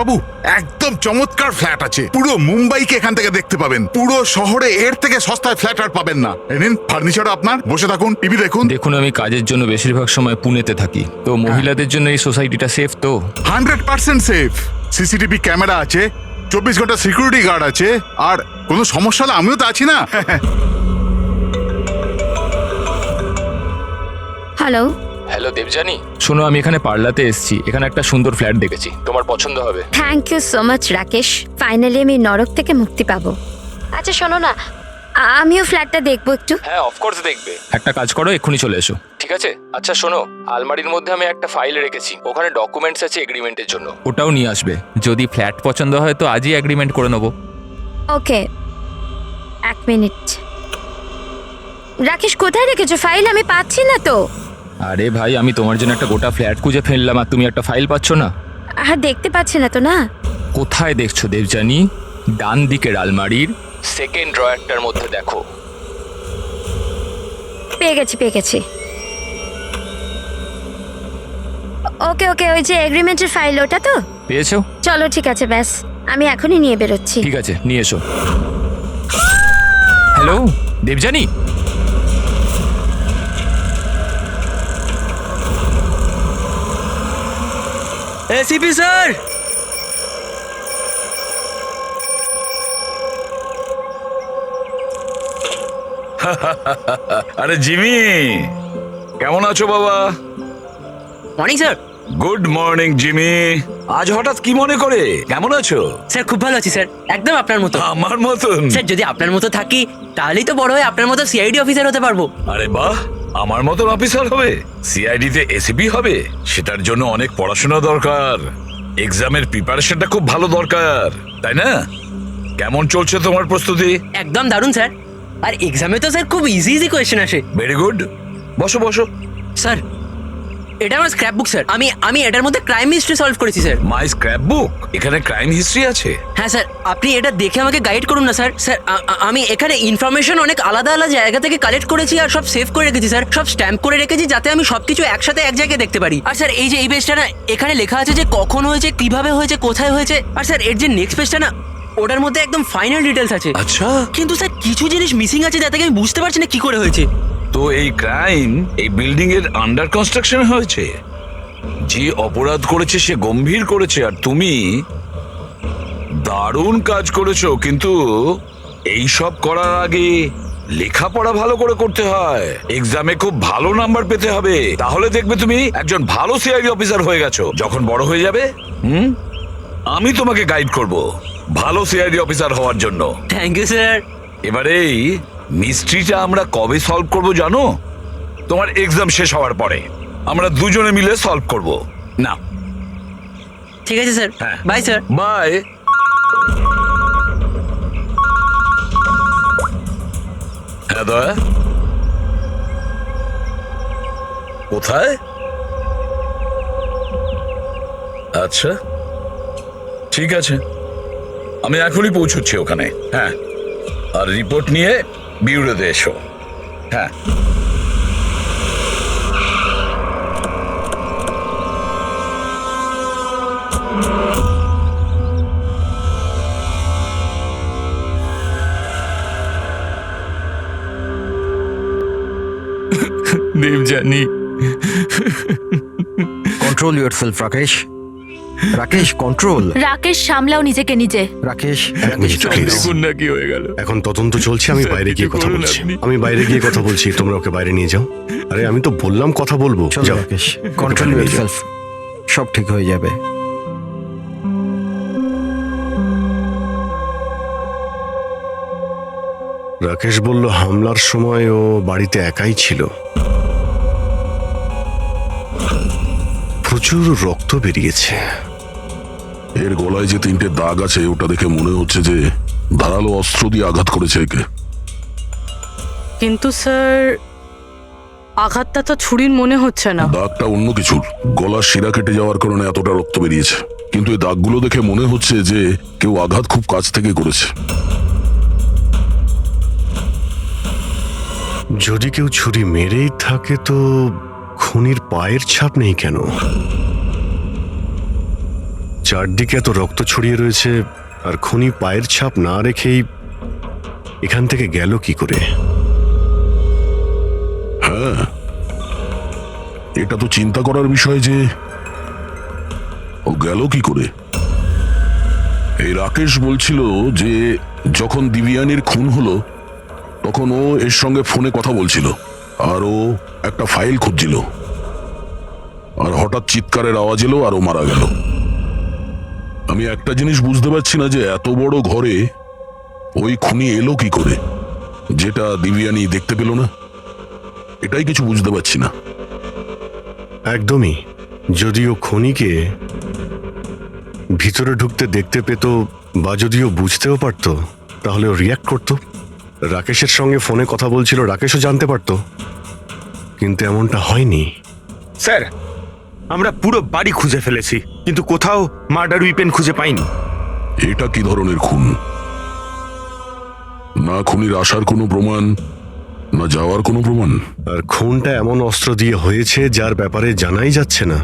বাবু একদম চমৎকার ফ্ল্যাট আছে, পুরো মুম্বাইকে এখান থেকে দেখতে পাবেন। পুরো শহরে এর থেকে সস্তায় ফ্ল্যাট আর পাবেন না। নিন ফার্নিচার আপনার, বসে থাকুন, টিভি দেখুন। দেখুন, আমি কাজের জন্য বেশিরভাগ সময় পুনেতে থাকি, তো মহিলাদের জন্য এই সোসাইটিটা সেফ তো? 100% সেফ। সিসিটিভি ক্যামেরা আছে, 24 ঘন্টা সিকিউরিটি গার্ড আছে, আর কোনো সমস্যা হলে আমিও তো আছি না। হ্যালো। হ্যালো দেবজানি, শোনো, আমি এখানে পার্লাতে এসেছি। এখানে একটা সুন্দর ফ্ল্যাট দেখেছি, তোমার পছন্দ হবে। Thank you so much Rakesh, finally আমি নরক থেকে মুক্তি পাবো। আচ্ছা শোনো না, আমিও ফ্ল্যাটটা দেখবো একটু। হ্যাঁ, অফকোর্স দেখবে। একটা কাজ করো, এক্ষুনি চলে এসো, ঠিক আছে? আচ্ছা শোনো, আলমারির মধ্যে আমি একটা ফাইল রেখেছি, ওখানে ডকুমেন্টস আছে এগ্রিমেন্টের জন্য, ওটাও নিয়ে আসবে। যদি ফ্ল্যাট পছন্দ হয় তো আজই এগ্রিমেন্ট করে নেবো। ওকে, এক মিনিট। রাকেশ কোথায় রেখেছো ফাইল? আমি পাচ্ছি না তো। আরে ভাই, আমি তোমার জন্য একটা গোটা ফ্ল্যাট খুঁজে ফেললাম আর তুমি একটা ফাইল পাচ্ছ না? দেখতে পাচ্ছি না তো। না, কোথায় দেখছো দেবজানি? ডান দিকের আলমারির সেকেন্ড ড্রয়ারটার মধ্যে দেখো। পেয়ে গেছি। ওকে ওকে, ওই যে এগ্রিমেন্টের ফাইল, ওটা তো? পেয়েছো? চলো ঠিক আছে, ব্যাস আমি এখনই নিয়ে বেরোচ্ছি। ঠিক আছে, নিয়ে এসো। হ্যালো দেবজানি, এসিপি স্যার, আরে জিমি, কেমন আছো বাবা? Morning sir. Good morning Jimmy. আজ হঠাৎ কি মনে করে? কেমন আছো? স্যার খুব ভালো আছি স্যার, একদম আপনার মতো। আমার মতন? স্যার যদি আপনার মতো থাকি তাহলেই তো বড় হয়ে আপনার মতো সিআইডি অফিসার হতে পারবো। আরে বাহ, আমার মতন অফিসার হবে? সিআইডি তে এসিপি হবে? সেটার জন্য অনেক পড়াশোনা দরকার, এক্সামের প্রিপারেশনটা খুব ভালো দরকার, তাই না? কেমন চলছে তোমার প্রস্তুতি? একদম দারুণ স্যার, আর এক্সামে তো স্যার খুব ইজি ইজি কোয়েশ্চেন আসে। ভেরি গুড, বসো বসো। স্যার এটা আমার স্ক্র্যাপ বুক স্যার, আমি এটার মধ্যে ক্রাইম হিস্ট্রি সলভ করেছি স্যার। মাই স্ক্র্যাপ বুক? এখানে ক্রাইম হিস্ট্রি আছে? হ্যাঁ স্যার, আপনি এটা দেখে আমাকে গাইড করুন না স্যার। স্যার আমি এখানে ইনফরমেশন অনেক আলাদা আলাদা জায়গা থেকে কালেক্ট করেছি আর সব সেভ করে রেখেছি স্যার, সব স্ট্যাম্প করে রেখেছি যাতে আমি সবকিছু একসাথে এক জায়গায় দেখতে পারি। আর স্যার এই যে এই পেজটা না, এখানে লেখা আছে যে কখন হয়েছে, কিভাবে হয়েছে, কোথায় হয়েছে। আর স্যার এর যে নেক্সট পেজটা না, ওটার মধ্যে একদম ফাইনাল ডিটেলস আছে। আচ্ছা, কিন্তু স্যার কিছু জিনিস মিসিং আছে যাতে আমি বুঝতে পারছি না কি করে হয়েছে। তো এই ক্রাইম এই বিল্ডিং এর আন্ডার কনস্ট্রাকশন হয়েছে? যে অপরাধ করেছে সে গম্ভীর করেছে, আর তুমি দারুণ কাজ করেছো। কিন্তু এই সব করার আগে লেখাপড়া ভালো করে করতে হয়, এক্সামে খুব ভালো নাম্বার পেতে হবে, তাহলে দেখবে তুমি একজন ভালো সিআইডি অফিসার হয়ে গেছো। যখন বড় হয়ে যাবে আমি তোমাকে গাইড করব ভালো সিআইডি অফিসার হওয়ার জন্য। Thank you sir. এবারে এই মিস্ট্রিটা আমরা কবে সলভ করব জানো? তোমার এক্সাম শেষ হওয়ার পরে আমরা দুজনে মিলে সলভ করব। না, ঠিক আছে স্যার, হ্যাঁ। Bye sir. বাই। হ্যাঁ দয়া, কোথায়? আচ্ছা ঠিক আছে, আমি এখনই পৌঁছচ্ছি ওখানে। হ্যাঁ, আর রিপোর্ট নিয়ে বিউরোতে এসো। হ্যাঁ। Debjani, control yourself Rakesh. Rakesh control. Rakesh সামলাও নিজেকে নিজে। রাকেশ দেখুন না কি হয়ে গেল। এখন তদন্ত চলছে, আমি বাইরে গিয়ে কথা বলছি। তোমরা ওকে বাইরে নিয়ে যাও। আরে আমি তো বললাম কথা বলবো। চলো যাও। রাকেশ, কন্ট্রোল ইয়োরসেলফ, সব ঠিক হয়ে যাবে। রাকেশ বলল হামলার সময় ও বাড়িতে একাই ছিল। প্রচুর রক্ত বেরিয়েছে। এর গলায় যে 3টে দাগ আছে ওটা দেখে মনে হচ্ছে যে ধারালো অস্ত্র দিয়ে আঘাত করেছে একে। কিন্তু স্যার আঘাতটা তো ছুরির মনে হচ্ছে না। দাগটা অন্য কিছুর, গলার শিরা কেটে যাওয়ার কারণে এতটা রক্ত বেরিয়েছে। কিন্তু এই দাগগুলো দেখে মনে হচ্ছে যে কেউ আঘাত খুব কাছ থেকে করেছে। যদি কেউ ছুরি মেরেই থাকে তো খুনির পায়ের ছাপ নেই কেন? চারদিকে এত রক্ত ছড়িয়ে রয়েছে আর খুনি পায়ের ছাপ না রেখেই এখান থেকে গেল কি করে? হ্যাঁ, এটা তো চিন্তা করার বিষয় যে ও গেল কি করে। এই রাকেশ বলছিল যে যখন দিব্যানীর খুন হলো তখন ও এর সঙ্গে ফোনে কথা বলছিল আর ও একটা ফাইল খুঁজছিল, আর হঠাৎ চিৎকারের আওয়াজ এলো আর ও মারা গেল। আমি একটা জিনিস বুঝতে পারছি না যে এত বড় ঘরে ওই খুনি এলো কি করে, যেটা দিব্যানী দেখতে পেল না। এটাই কিছু বুঝতে পারছি না। একদমই। যদিও খুনিকে ভিতরে ঢুকতে দেখতে পেত বা যদিও বুঝতেও পারতো তাহলে ও রিয়াক্ট করতো। রাকেশের সঙ্গে ফোনে কথা বলছিল, রাকেশও জানতে পারতো, কিন্তু এমনটা হয়নি। স্যার, আমরা পুরো বাড়ি খুঁজে ফেলেছি কিন্তু কোথাও মার্ডার উইপেন খুঁজে পাইনি। এটা কি ধরনের খুন? না খুনির আসার কোনো প্রমাণ, না যাওয়ার কোনো প্রমাণ। আর খুনটা এমন অস্ত্র দিয়ে হয়েছে যার ব্যাপারে জানাই যাচ্ছে না।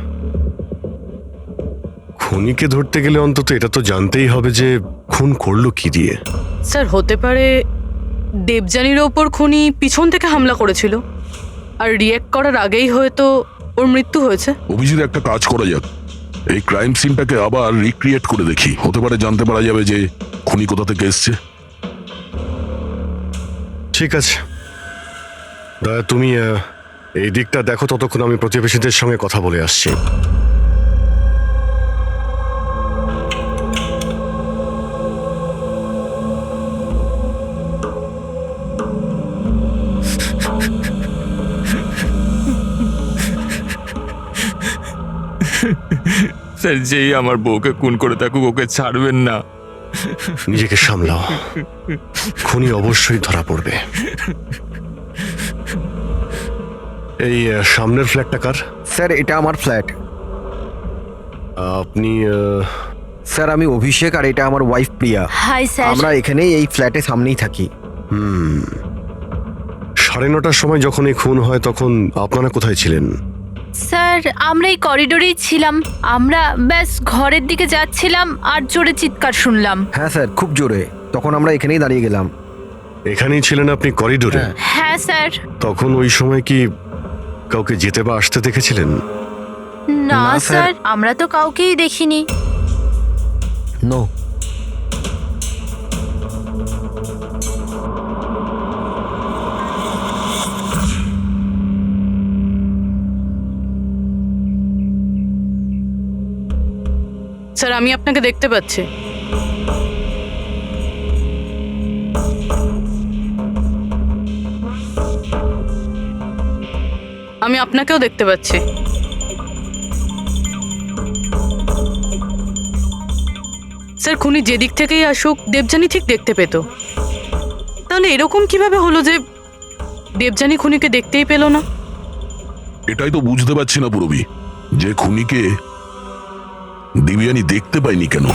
খুনিকে ধরতে গেলে অন্তত এটা তো জানতেই হবে যে খুন করলো কি দিয়ে। স্যার হতে পারে দেবযানীর ওপর খুনি পিছন থেকে হামলা করেছিল আর রিয়্যাক্ট করার আগেই হয়তো ওর মৃত্যু হয়েছে। অভিজিৎ, একটা কাজ করা যাক, এই ক্রাইম সিনটাকে আবার রিক্রিয়েট করে দেখি। হতে পারে জানতে পারা যাবে যে খুনি কোথা থেকে এসছে। ঠিক আছে দয়া, তুমি এই দিকটা দেখো, ততক্ষণ আমি প্রতিবেশীদের সঙ্গে কথা বলে আসছি। স্যার, যেই আমার বউকে খুন করে থাকুক ওকে ছাড়বেন না। নিজেকে সামলাও, খুনি অবশ্যই ধরা পড়বে। এই সামনের ফ্ল্যাটটা কার? স্যার এটা আমার ফ্ল্যাট। আপনি স্যার আমি অভিষেক আর এটা আমার ওয়াইফ প্রিয়া। Hi sir. আমরা এখানেই এই ফ্ল্যাটের সামনেই থাকি। 9:30টার সময় যখন এই খুন হয় তখন আপনারা কোথায় ছিলেন? স্যার আমরা এই করিডোরেই ছিলাম। আমরা ব্যাস ঘরের দিকে যাচ্ছিলাম আর জোরে চিৎকার শুনলাম। হ্যাঁ স্যার, খুব জোরে। তখন আমরা এখানেই দাঁড়িয়ে গেলাম। এখানেই ছিলেন আপনি, করিডোরে? হ্যাঁ স্যার। তখন ওই সময় কি কাউকে যেতে বা আসতে দেখেছিলেন? না না, স্যার। স্যার, আমরা তো কাউকেই দেখিনি। নো। স্যার আমি আপনাকে দেখতে পাচ্ছি। আমি আপনাকেও দেখতে পাচ্ছি। স্যার খুনি যেদিক থেকেই আসুক দেবযানী ঠিক দেখতে পেত। তাহলে এরকম কিভাবে হলো যে দেবযানী খুনিকে দেখতেই পেল না? এটাই তো বুঝতে পারছি না পুরবি, যে খুনিকে দিব্যানী দেখতে পায়নি কেন।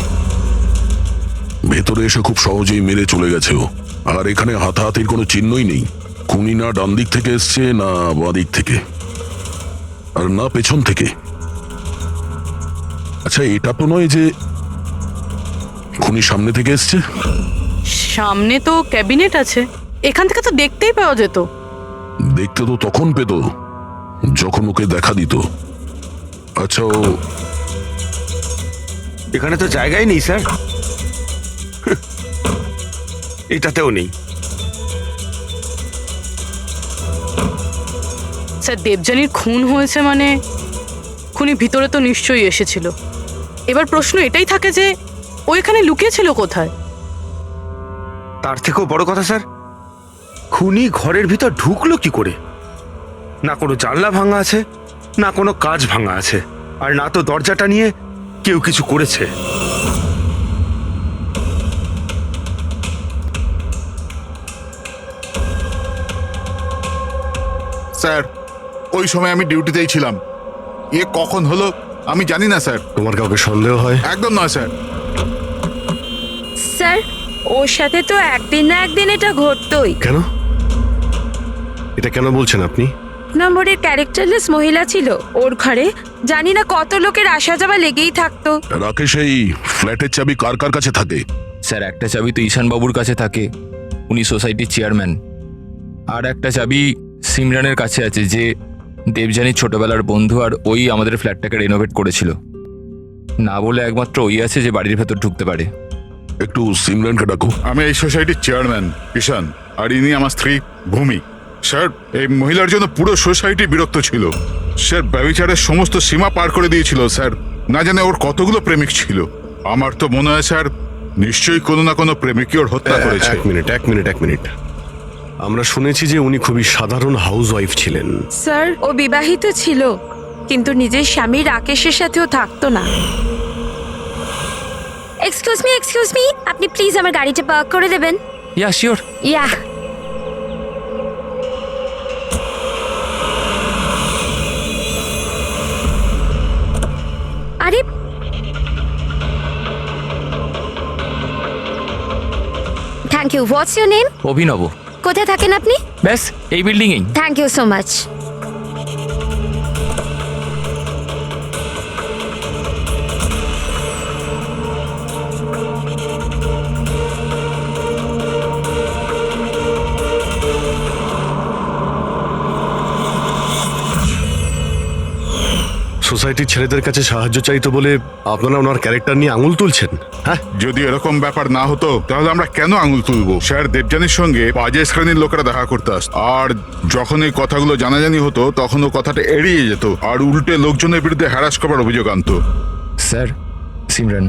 ভেতরে এসে খুব সহজেই মেরে চলে গেছে ও, আর এখানে হাতাহাতির কোনো চিহ্নই নেই। খুনি না ডান দিক থেকে এসছে, না বাঁ দিক থেকে, আর না পেছন থেকে। আচ্ছা, এটা তো নয় যে খুনি সামনে থেকে এসছে? সামনে তো ক্যাবিনেট আছে, এখান থেকে তো দেখতেই পাওয়া যেত। দেখতে তো তখন পেত যখন ওকে দেখা দিত। আচ্ছা, ও এখানে তো জায়গাই নেই স্যার। এটাতেও নেই। স্যার দেবযানীর খুন হয়েছে মানে খুনি ভিতরে তো নিশ্চয়ই এসেছিল। এবার প্রশ্ন এটাই থাকে যে ও এখানে লুকিয়েছিল কোথায়? তার থেকেও বড় কথা স্যার, খুনি ঘরের ভিতর ঢুকলো কি করে? না কোনো জানলা ভাঙা আছে, না কোনো কাঁচ ভাঙা আছে, আর না তো দরজাটা নিয়ে কেউ কিছু করেছে। স্যার, ওই সময় আমি ডিউটিতেই ছিলাম। এ কখন হলো আমি জানি না স্যার। তোমার কাউকে সন্দেহ হয়? একদম নয় স্যার। স্যার ওর সাথে তো একদিন না একদিন এটা ঘটতোই। কেন? এটা কেন বলছেন আপনি? নম্বরের ক্যারেক্টারলেস মহিলা ছিল ওর ঘরে। জানি না কত লোকের আসা যাওয়া লেগেই থাকতো। রাকেশ, এই ফ্ল্যাটের চাবি কার কার কাছে থাকে? স্যার একটা চাবি তো ঈশান বাবুর কাছে থাকে, উনি সোসাইটির চেয়ারম্যান। আর একটা চাবি সিমরানের কাছে আছে, যে দেবযানীর ছোটবেলার বন্ধু, আর ওই আমাদের ফ্ল্যাটটাকে রেনোভেট করেছিল। না বলে একমাত্র ওই আছে যে বাড়ির ভেতর ঢুকতে পারে। একটু সিমরানকে ডাকো। আমি এই সোসাইটির চেয়ারম্যান ঈশান, আর ইনি আমার স্ত্রী ভূমি। স্যার, এই মহিলার জন্য পুরো সোসাইটি বিরক্ত ছিল। স্যার ব্যভিচারের সমস্ত সীমা পার করে দিয়েছিল। স্যার না জানে ওর কতগুলো প্রেমিক ছিল। আমার তো মনে হয় স্যার নিশ্চয়ই কোনো না কোনো প্রেমিকই ওর হত্যা করেছে। এক মিনিট। আমরা শুনেছি যে উনি খুবই সাধারণ হাউস ওয়াইফ ছিলেন। স্যার ও বিবাহিত ছিল, কিন্তু নিজের স্বামী রাকেশের সাথেও থাকতো না। এক্সকিউজ মি, আপনি প্লিজ আমার গাড়িটা পার্ক করে দেবেন? Yeah sure. ইয়া। আরে thank you. What's your name? Abhinav. কোথায় থাকেন আপনি? ব্যাস এই বিল্ডিংয়েই। Thank you so much. সোসাইটির ছেলেদের কাছে সাহায্য চাইতো বলে আপনারা ওনার ক্যারেক্টার নিয়ে আঙুল তুলছেন? হ্যাঁ, যদি এরকম ব্যাপার না হতো তাহলে আমরা কেন আঙুল তুলবো? স্যার দেবযানীর সঙ্গে বাজে শ্রেণীর লোকেরা দেখা করতে আসতো, আর যখন এই কথাগুলো জানাজানি হতো তখন ও কথাটা এড়িয়ে যেত আর উল্টে লোকজনের বিরুদ্ধে হ্যারাস করার অভিযোগ আনতো। স্যার সিমরান।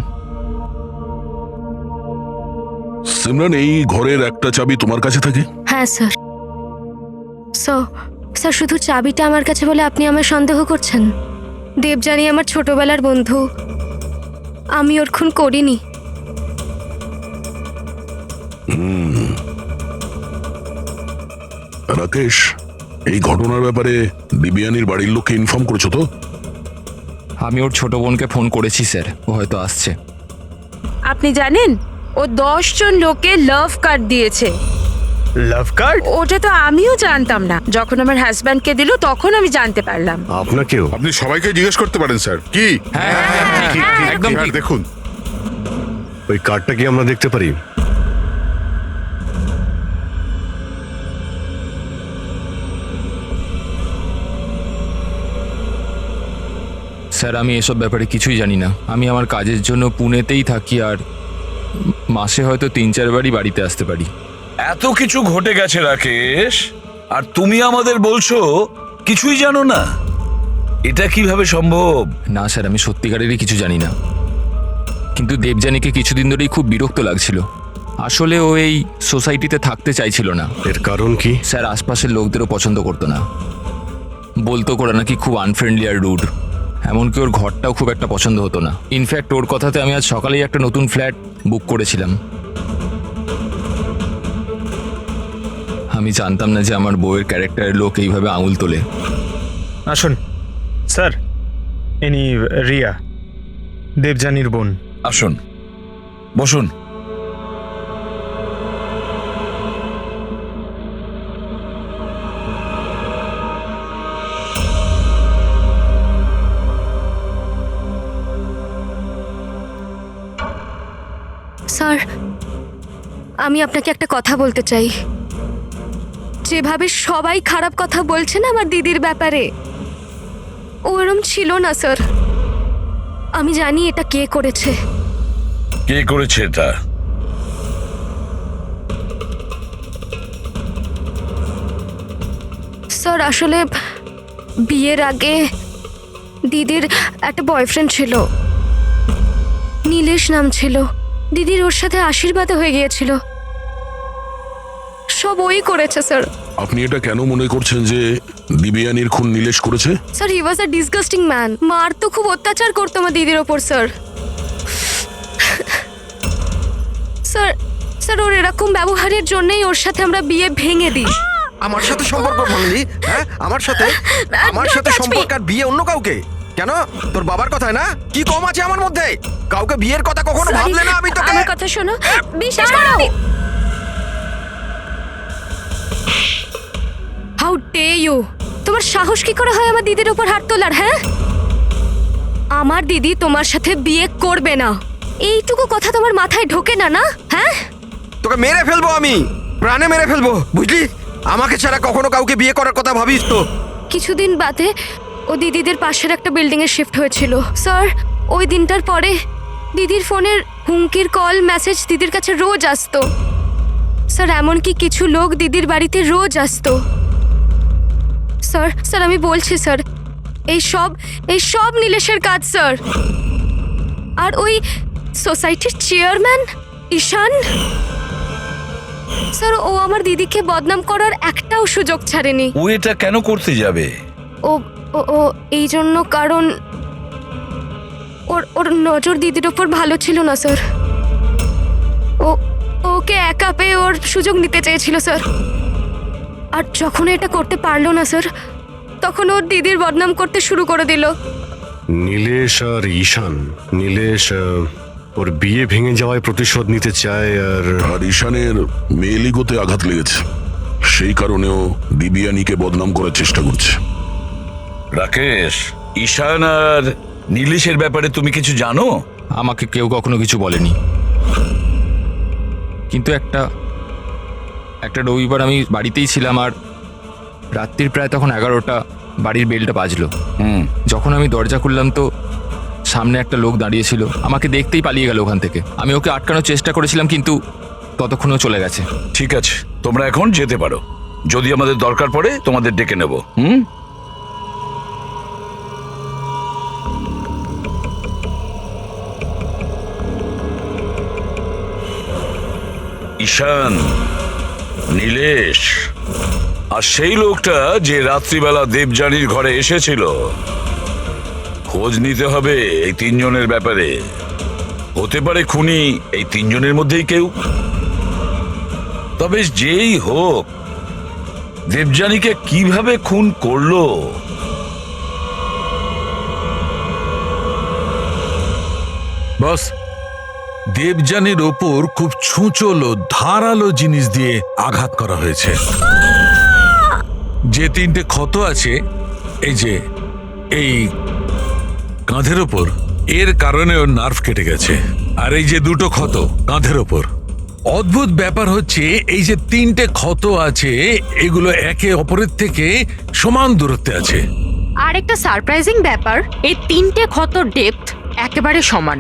সিমরান, এই ঘরের একটা চাবি তোমার কাছে থাকে? হ্যাঁ স্যার। স্যার শুধু চাবিটা আমার কাছে বলে আপনি আমার সন্দেহ করছেন? দেবযানী আমার ছোটবেলার বন্ধু, আমি ওর খুন করিনি। রাকেশ, এই ঘটনার ব্যাপারে দিব্যানীর বাড়ির লোককে ইনফর্ম করেছো তো? আমি ওর ছোট বোনকে ফোন করেছি স্যার, ও হয়তো আসছে। আপনি জানেন ও 10 জন লোকে লাভ কার্ড দিয়েছে। লাভ কার্ড? ওটা তো আমিও জানতাম না, যখন আমার হাজব্যান্ডকে দিল তখন আমি জানতে পারলাম। আপনাকেও? আপনি সবাইকে জিজ্ঞেস করতে পারেন স্যার। কি? একদম আর ঠিক। দেখুন, ওই কার্ডটা কি আমরা দেখতে পারি? স্যার আমি এসব ব্যাপারে কিছুই জানি না। আমি আমার কাজের জন্য পুনেতেই থাকি, আর মাসে হয়তো 3-4 বারই বাড়িতে আসতে পারি। এত কিছু ঘটে গেছে রাকেশ, আর তুমি আমাদের বলছো কিছুই জানো না? এটা কিভাবে সম্ভব? না স্যার, আমি সত্যিকারেরই কিছু জানি না, কিন্তু দেবযানীকে কিছুদিন ধরেই খুব বিরক্ত লাগছিল। আসলে ও এই সোসাইটিতে থাকতে চাইছিল না। এর কারণ কি? স্যার আশপাশের লোকদেরও পছন্দ করতো না, বলতো ওরা নাকি খুব আনফ্রেন্ডলি আর রুড। এমনকি ওর ঘরটাও খুব একটা পছন্দ হতো না। ইনফ্যাক্ট ওর কথাতে আমি আজ সকালেই একটা নতুন ফ্ল্যাট বুক করেছিলাম। আমি জানতাম না যে আমার বউয়ের ক্যারেক্টারের লোক এইভাবে আঙুল তোলে। আসুন স্যার, ইনি রিয়া, দেবযানীর বোন। আসুন, বসুন। স্যার আমি আপনাকে একটা কথা বলতে চাই। যেভাবে সবাই খারাপ কথা বলছেন আমার দিদির ব্যাপারে, ও এরম ছিল না স্যার। আমি জানি এটা কে করেছে। কে করেছে এটা? স্যার আসলে বিয়ের আগে দিদির একটা বয়ফ্রেন্ড ছিল, নীলেশ নাম ছিল। দিদির ওর সাথে আশীর্বাদে হয়ে গিয়েছিল। সব ওই করেছে স্যার। আপনি এটা কেন মনে করছেন যে দিব্যানীর খুন নীলেশ করেছে? Sir he was a disgusting man. মার তো খুব অত্যাচার করতো আমার দিদির ওপর স্যার। স্যার স্যার ওর এরকম ব্যবহারের জন্যই ওর সাথে আমরা বিয়ে ভেঙে দিই। আমার সাথে সম্পর্ক ভাঙলি? হ্যাঁ, আমার সাথে সম্পর্ক আর বিয়ে অন্য কাউকে? কেন? তোর বাবার কথায় না? কি কম আছে আমার মধ্যে? কাউকে বিয়ের কথা কখনো ভাবলে না আমি তোকে? আমার কথা শোনো, বিশ্বাস করো। How dare you! তোমার সাহস কি করে হয় আমার দিদির উপর হাত তোলার? হ্যাঁ, আমার দিদি তোমার সাথে বিয়ে করবে না, এইটুকু কথা তোমার মাথায় ঢোকে না? না, হ্যাঁ? তোকে মেরে ফেলবো, আমি প্রাণে মেরে ফেলবো, বুঝলি? আমাকে ছাড়া কখনো কাউকে বিয়ে করার কথা ভাবিস তো? কিছুদিন বাদে ও দিদিদের পাশের একটা বিল্ডিং এ শিফট হয়েছিল স্যার। ওই দিনটার পরে দিদির ফোনের হুমকির কল মেসেজ দিদির কাছে রোজ আসতো স্যার। এমনকি কিছু লোক দিদির বাড়িতে রোজ আসতো স্যার। স্যার আমি বলছি স্যার, এই সব নীলেশের কাজ স্যার। আর ওই সোসাইটির চেয়ারম্যান ঈশান স্যার, ও আমার দিদিকে বদনাম করার একটাও সুযোগ ছাড়েনি। ও এটা কেন করতে যাবে? ও ও ও এই জন্য, কারণ ওর নজর দিদির ওপর ভালো ছিল না স্যার। ওকে একা পেয়ে ওর সুযোগ নিতে চেয়েছিল স্যার। আর যখন এটা করতে পারলো না স্যার, তখন ওর দিদির বদনাম করতে শুরু করে দিল। নীলেশ আর ঈশান, নীলেশ ওর বিয়ে ভেঙে যাওয়ায় প্রতিশোধ নিতে চায়, আর ঈশানের মেয়েলিগোতে আঘাত লেগেছে, সেই কারণেও দিবিয়ানিকে বদনাম করার চেষ্টা করছে। রাকেশ, ঈশান আর নীলেশের ব্যাপারে তুমি কিছু জানো? আমাকে কেউ কখনো কিছু বলেনি, কিন্তু একটা রবিবার আমি বাড়িতেই ছিলাম, আর রাত্রির প্রায় তখন 11টা, বাড়ির বেলটা বাজলো। যখন আমি দরজা খুললাম তো সামনে একটা লোক দাঁড়িয়েছিল, আমাকে দেখতেই পালিয়ে গেল ওখান থেকে। আমি ওকে আটকানোর চেষ্টা করেছিলাম, কিন্তু ততক্ষণও চলে গেছে। ঠিক আছে, তোমরা এখন যেতে পারো। যদি আমাদের দরকার পড়ে তোমাদের ডেকে নেব। ঈশান, নীলেশ আর সেই লোকটা যে রাত্রিবেলা দেবযানীর ঘরে এসেছিল, খোঁজ নিতে হবে এই তিনজনের ব্যাপারে। হতে পারে খুনি এই তিনজনের মধ্যেই কেউ। তবে যেই হোক, দেবযানীকে কিভাবে খুন করলো বস, দেবযানীর ওপর খুব ছুঁচলো ধারালো জিনিস দিয়ে আঘাত করা হয়েছে। যে 3টে ক্ষত আছে, এই কাঁধের ওপর, এর কারণে ওর নার্ভ কেটে গেছে। আর এই যে 2টো ক্ষত কাঁধের ওপর, অদ্ভুত ব্যাপার হচ্ছে এই যে 3টে ক্ষত আছে, এগুলো একে অপরের থেকে সমান দূরত্বে আছে। আর একটা সারপ্রাইজিং ব্যাপার, এই 3টে ক্ষতর ডেপথ একেবারে সমান,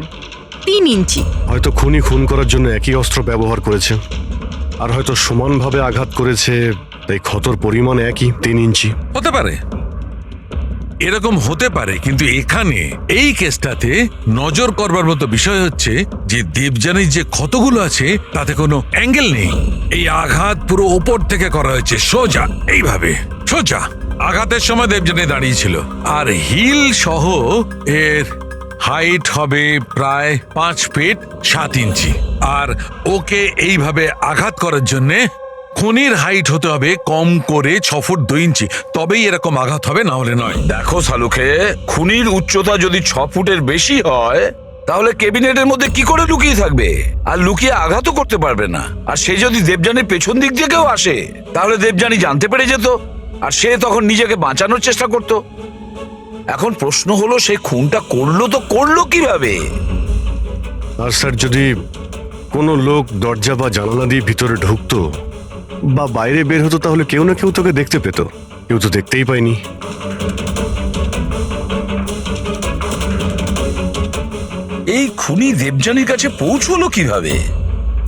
3 ইঞ্চি। হয়তো খুনি খুন করার জন্য একই অস্ত্র ব্যবহার করেছে, আর হয়তো সমানভাবে আঘাত করেছে, তাই ক্ষতর পরিমাণ একই, 3 ইঞ্চি। হতে পারে, এরকম হতে পারে, কিন্তু এখানে এই কেসটাতে নজর করবার মতো বিষয় হচ্ছে যে দেবযানীর যে ক্ষতগুলো আছে তাতে কোনো অ্যাঙ্গেল নেই। এই আঘাত পুরো ওপর থেকে করা হয়েছে, সোজা, এইভাবে সোজা। আঘাতের সময় দেবযানী দাঁড়িয়েছিল, আর হিল সহ এর হাইট হবে প্রায় 5 ফিট 7 ইঞ্চি। আর ওকে এইভাবে আঘাত করার জন্যে খুনির হাইট হতে হবে কম করে 6 ফুট 2 ইঞ্চি, তবেই এরকম আঘাত হবে, না হলে নয়। দেখো শালুকে, খুনির উচ্চতা যদি 6 ফুটের বেশি হয়, তাহলে ক্যাবিনেটের মধ্যে কি করে লুকিয়ে থাকবে? আর লুকিয়ে আঘাতও করতে পারবে না। আর সে যদি দেবযানীর পেছন দিক দিয়ে কেউ আসে, তাহলে দেবযানী জানতে পেরে যেত, আর সে তখন নিজেকে বাঁচানোর চেষ্টা করত। এখন প্রশ্ন হলো, সে খুনটা করলো কিভাবে? আর স্যার, যদি কোনো লোক দরজা বা জানালা দিয়ে ভিতরে ঢুকতো বা বাইরে বের হতো, তাহলে কেউ না কেউ তোকে দেখতে পেত। কেউ তো দেখতেই পায়নি। এই খুনি দেবযানীর কাছে পৌঁছলো কিভাবে?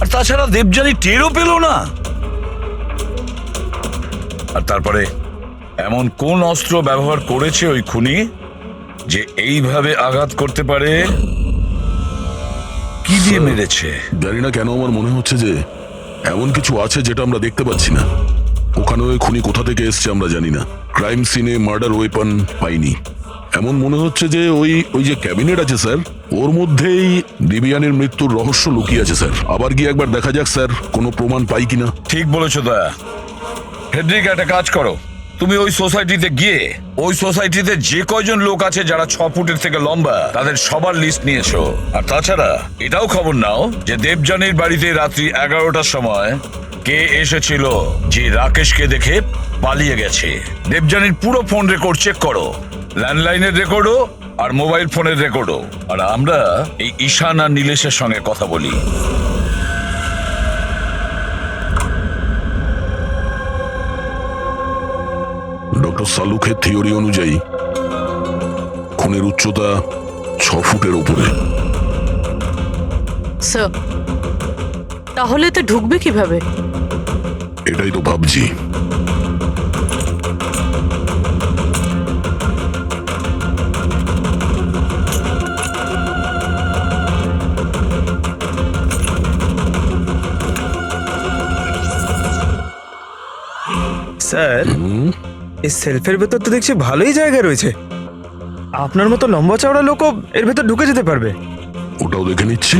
আর তাছাড়া দেবযানী টেরও পেল না। আর তারপরে এমন কোন অস্ত্র ব্যবহার করেছে ওই খুনি যে এইভাবে আঘাত করতে পারে? কি দিয়ে মেরেছে? জানি না কেন আমার মনে হচ্ছে যে এমন কিছু আছে যেটা আমরা দেখতে পাচ্ছি না। ওখানে ওই খুনি কোথা থেকে এসছে আমরা জানি না। ক্রাইম সিনে মার্ডার ওয়েপন পাইনি। এমন মনে হচ্ছে যে ওই যে ক্যাবিনেট আছে স্যার, ওর মধ্যেই দিবিয়ানির মৃত্যুর রহস্য লুকিয়ে আছে স্যার। আবার গিয়ে একবার দেখা যাক স্যার, কোনো প্রমাণ পাই কিনা। ঠিক বলেছো দয়া। ফেডরিক, একটা কাজ করো, তুমি ওই সোসাইটিতে গিয়ে ওই সোসাইটিতে যে কয়জন লোক আছে যারা 6 ফুটের থেকে লম্বা, তাদের সবার লিস্ট নিয়েছো। আর তাছাড়া এটাও খবর নাও যে দেবযানীর বাড়িতে রাত্রি 11টার সময় কে এসেছিল যে রাকেশকে দেখে পালিয়ে গেছে। দেবযানীর পুরো ফোন রেকর্ড চেক করো, ল্যান্ডলাইনের রেকর্ডও আর মোবাইল ফোনের রেকর্ডও। আর আমরা এই ঈশান আর নীলেশের সঙ্গে কথা বলি। ডক্টর সালুখের থিওরি অনুযায়ী খুনের উচ্চতা 6 ফুটের উপরে। স্যার তাহলে তো ঢুকবে কিভাবে? এটাই তো ভাবছি। স্যার এই সেলফের ভেতর তো দেখছি ভালোই জায়গা রয়েছে। আপনার মতো লম্বা চওড়া লোকও এর ভেতর ঢুকে যেতে পারবে। ওটাও দেখে নিচ্ছি।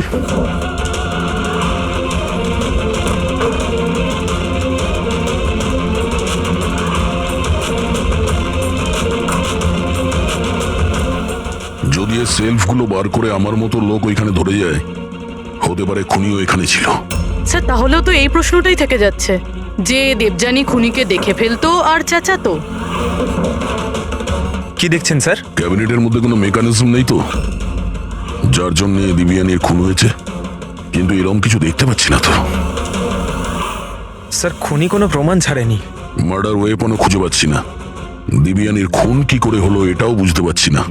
যদি এই সেলফগুলো বার করে আমার মতো লোক ওইখানে ধরে যায়, হতে পারে খুনিও এখানে ছিল। স্যার তাহলেও তো এই প্রশ্নটাই থেকে যাচ্ছে যে দেবযানী খুনিকে দেখে ফেলতো আর চেঁচাতো। কি দেখছেন স্যার? ক্যাবিনেটের মধ্যে কোনো মেকানিজম নেই তো, যার জন্য দিবিয়ানির খুন হয়েছে, কিন্তু এরকম কিছু দেখতে পাচ্ছি না তো। স্যার খুনি কোনো প্রমাণ ছাড়েনি। মার্ডার ওয়েপনও খুঁজে পাচ্ছি না। দিবিয়ানির খুন কি করে হলো এটাও বুঝতে পারছি না।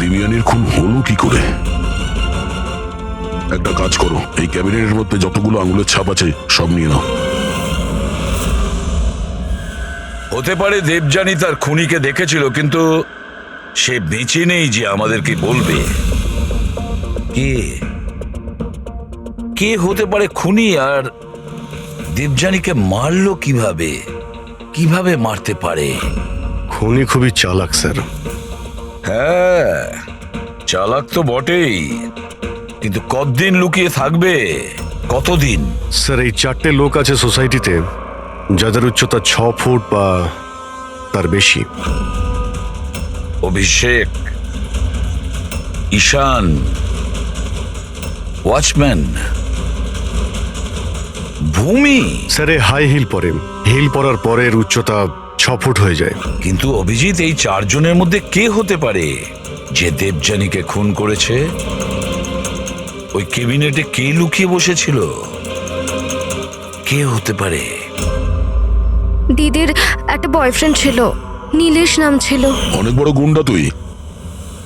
দিবিয়ানির খুন হলো কি করে? একটা কাজ করো, এই ক্যাবিনেটের মধ্যে যতগুলো আঙুলের ছাপ আছে সব নিয়ে নাও। হতে পারে দেবযানী তার খুনিকে দেখেছিল, কিন্তু সে বেঁচে নেই যে আমাদেরকে বলবে। কে কে হতে পারে খুনি, আর দেবযানীকে মারলো কিভাবে? কিভাবে মারতে পারে? খুনি খুবই চালাক স্যার। হ্যাঁ, চালাক তো বটেই, কিন্তু কতদিন লুকিয়ে থাকবে? কতদিন? স্যার এই 4টে লোক আছে সোসাইটিতে যাদের উচ্চতা 6 ফুট বা তার বেশি। অভিষেক, ঈশান, ওয়াচম্যান, ভূমি। স্যার এ হাই হিল পরে, হিল পরার পরের উচ্চতা 6 ফুট হয়ে যায়। কিন্তু অভিজিৎ, এই 4 জনের মধ্যে কে হতে পারে যে দেবযানীকে খুন করেছে? ওই ক্যাবিনেটে কে লুকিয়ে বসেছিল? কে হতে পারে? দিদির একটা বয়ফ্রেন্ড ছিল, নীলেশ নাম ছিল। অনেক বড় গুন্ডা তুই,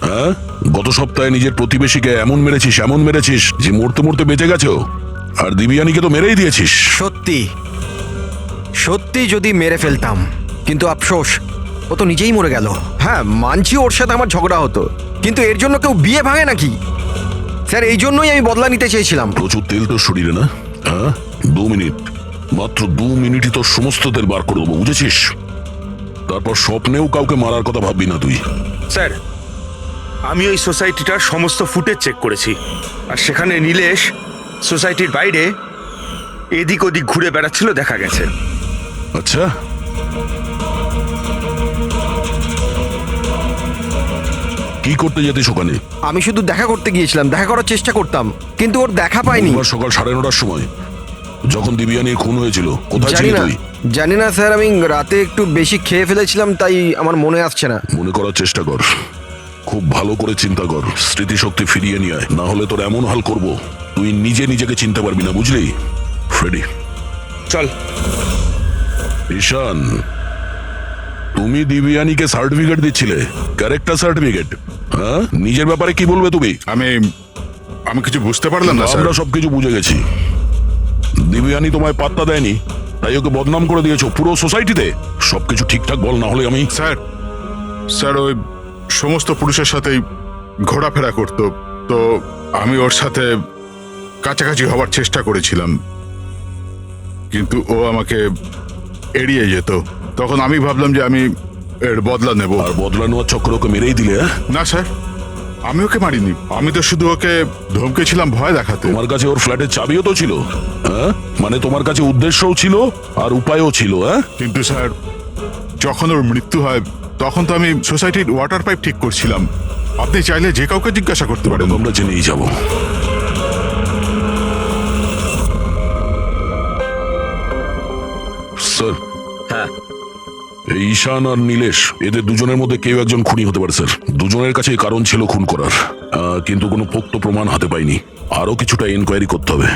হ্যাঁ? গত সপ্তাহে নিজের প্রতিবেশীকে এমন মেরেছিস যে মরতে মরতে বেঁচে গেছো, আর দিবিয়ানিকে তো মেরেই দিয়েছিস। সত্যি সত্যি যদি মেরে ফেলতাম, কিন্তু আফসোস ও তো নিজেই মরে গেল। হ্যাঁ মানছি ওর সাথে আমার ঝগড়া হতো, কিন্তু এর জন্য কেউ বিয়ে ভাঙে নাকি? স্যার এই জন্যই আমি বদলা নিতে চেয়েছিলাম। প্রচুর তেল তোর শরীরে না? হ্যাঁ, 2 মিনিট, মাত্র 2 মিনিটই তোর সমস্ত তেল বার করে দেবো, বুঝেছিস? তারপর স্বপ্নেও কাউকে মারার কথা ভাববি না তুই। স্যার আমি ওই সোসাইটিটার সমস্ত ফুটেজ চেক করেছি, আর সেখানে নীলেশ সোসাইটির বাইরে এদিক ওদিক ঘুরে বেড়াচ্ছিল দেখা গেছে। আচ্ছা, কি করতে যেতিস ওখানে? আমি শুধু দেখা করতে গিয়েছিলাম, দেখা করার চেষ্টা করতাম, কিন্তু ওর দেখা পাইনি। বুধবার সকাল 9:30টার সময় যখন দিবিয়ানির খুন হয়েছিল, কোথায় জানি ছিলি না, তুই? জানি না স্যার, আমি রাতে একটু বেশি খেয়ে ফেলেছিলাম, তাই আমার মনে আসছে না। মনে করার চেষ্টা কর, খুব ভালো করে চিন্তা কর, স্মৃতিশক্তি ফিরিয়ে নিয়ে আয়, না হলে তোর এমন হাল করব তুই নিজেকে চিনতে পারবি না, বুঝলি? ফ্রেডি চল। ঈশান, তুমি দিবিয়ানিকে সার্টিফিকেট দিচ্ছিলে, ক্যারেক্টার সার্টিফিকেট, হ্যাঁ? নিজের ব্যাপারে কি বলবে তুমি? আমি কিছু বুঝতে পারলাম না স্যার। আমরা সবকিছু বুঝে গেছি। দিবিয়ানি তোমায় পাত্তা দেয়নি, তাই ওকে বদনাম করে দিয়েছো পুরো সোসাইটিতে। সবকিছু ঠিকঠাক বল, না হলে আমি। স্যার ওই সমস্ত পুরুষের সাথেই ঘোরাফেরা করত, তো আমি ওর সাথে কাছাকাছি হওয়ার চেষ্টা করেছিলাম, কিন্তু ও আমাকে এড়িয়ে যেত। তখন আমি ভাবলাম যে আমি এর বদলা নেব। আর বদলা নেওয়ার চক্র ওকে মেরেই দিলে? না স্যার, আমি ওকে মারিনি, আমি তো শুধু ওকে ধমকেছিলাম ভয় দেখাতে। তোমার কাছে ওর ফ্ল্যাটের চাবিও তো ছিল, হ্যাঁ? মানে তোমার কাছে উদ্দেশ্যও ছিল আর উপায়ও ছিল, হ্যাঁ? কিন্তু স্যার যখন ওর মৃত্যু হয় তখন তো আমি সোসাইটির ওয়াটার পাইপ ঠিক করছিলাম। আপনি চাইলে যে কাউকে জিজ্ঞাসা করতে পারেন। আমরা জেনেই যাব। এই ঈশান আর নীলেশ, এদের দুজনের মধ্যে কেউ একজন খুনি হতে পারে স্যার। দুজনের কাছে কারণ ছিল খুন করার, কিন্তু কোনো পোক্ত প্রমাণ হাতে পাইনি। আরো কিছুটা এনকোয়ারি করতে হবে।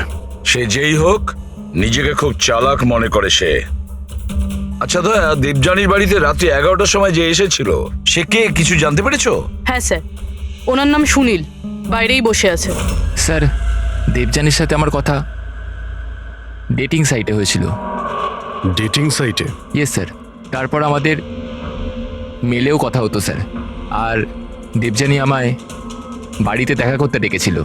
সে যেই হোক, নিজেকে খুব চালাক মনে করে সে। আচ্ছা দয়া, দেবযানীর বাড়িতে রাত্রি 11টার সময় যে এসেছিল সে কে, কিছু জানতে পেরেছো? হ্যাঁ স্যার, ওনার নাম সুনীল, বাইরেই বসে আছে। স্যার, দেবযানীর সাথে আমার কথা ডেটিং সাইটে হয়েছিল। ডেটিং সাইটে? Yes sir. তারপর আমাদের মেলেও কথা হতো স্যার। আর দেবযানী আমায় বাড়িতে দেখা করতে ডেকেছিল,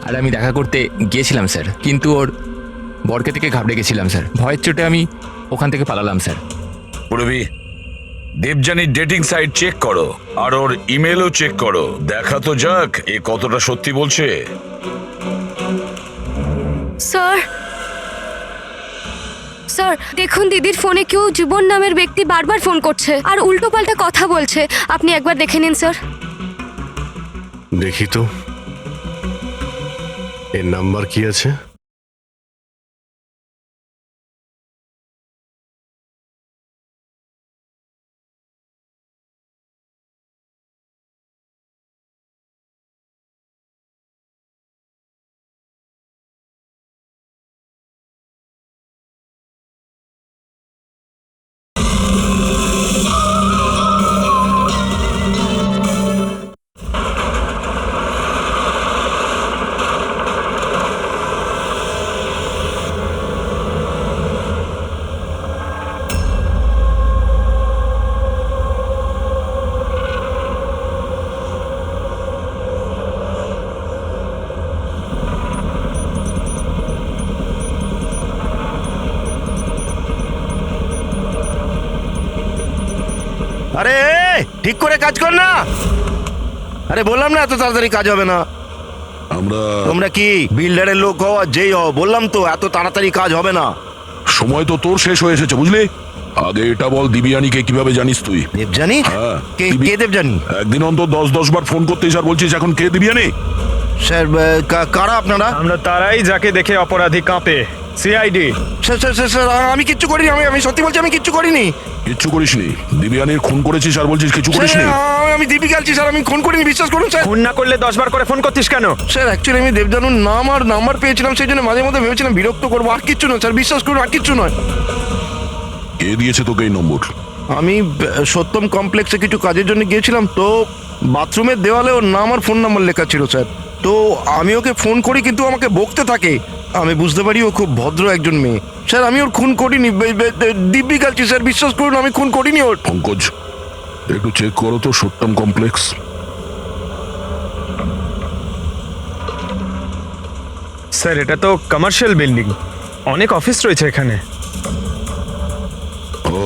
আর আমি দেখা করতে গিয়েছিলাম স্যার। কিন্তু ওর বরকে থেকে ঘাবড়ে গেছিলাম স্যার। ভয়ের চোটে আমি ওখান থেকে পালালাম স্যার। পুরবি, দেবযানীর ডেটিং সাইট চেক করো, আর ওর ইমেলও চেক করো। দেখা তো যাক এ কতটা সত্যি বলছে। স্যার, স্যার দেখুন, দিদির ফোনে কেউ জীবন নামের ব্যক্তি বারবার ফোন করছে আর উল্টোপাল্টা কথা বলছে। আপনি একবার দেখে নিন স্যার। দেখি তো এর নাম্বার কি আছে। আরে ঠিক করে কাজ কর না। আরে বললাম না এত তাড়াতাড়ি কাজ হবে না। তোমরা কি বিল্ডারের লোক হও আর যেই হও, বললাম তো এত তাড়াতাড়ি কাজ হবে না। সময় তো তোর শেষ হয়ে এসেছে, বুঝলি? আগে এটা বল, দিবিয়ানিকে কিভাবে জানিস তুই? দেবযানী? হ্যাঁ, কে দেবযানী? একদিন অন্তত 10 বার ফোন করতেই স্যার বলছিস এখন কে দিবিয়ানি? স্যার কারা আপনারা? আমরা তারাই যাকে দেখে অপরাধী কাঁপে, সিআইডি। স্যার আমি কিচ্ছু করিনি, আমি সত্যি বলছি আমি কিচ্ছু করিনি। কিচ্ছু করিসনি? দিবিয়ানির খুন করেছিস আর বলছিস কিছু করিসনি? আমি দিবি গেলছি স্যার, আমি খুন করিনি, বিশ্বাস করুন স্যার। খুন না করলে 10 বার করে ফোন করতিস কেন? স্যার অ্যাকচুয়ালি আমি দেবজানুর নাম আর নাম্বার পেয়েছিলাম, সেই জন্য মাঝে মধ্যে ভেবেছিলাম বিরক্ত করবো, আর কিচ্ছু নয় স্যার, বিশ্বাস করুন, আর কিচ্ছু নয়। কে দিয়েছে তোকে এই নম্বর? আমি সত্যম কমপ্লেক্সে কিছু কাজের জন্য গিয়েছিলাম, তো বাথরুমের দেওয়ালে ওর নাম আর ফোন নাম্বার লেখা ছিল স্যার। তো আমি ওকে ফোন করি, কিন্তু আমাকে বকতে থাকে। আমি বুঝতে পারি ও খুব ভদ্র একজন মেয়ে। স্যার আমি ওর খুন করিনি, দিব্যি গেলছি স্যার, বিশ্বাস করুন আমি খুন করিনি ওর। পঙ্কজ, একটু চেক করো তো সত্যম কমপ্লেক্স। স্যার এটা তো কমার্শিয়াল বিল্ডিং, অনেক অফিস রয়েছে এখানে। ও,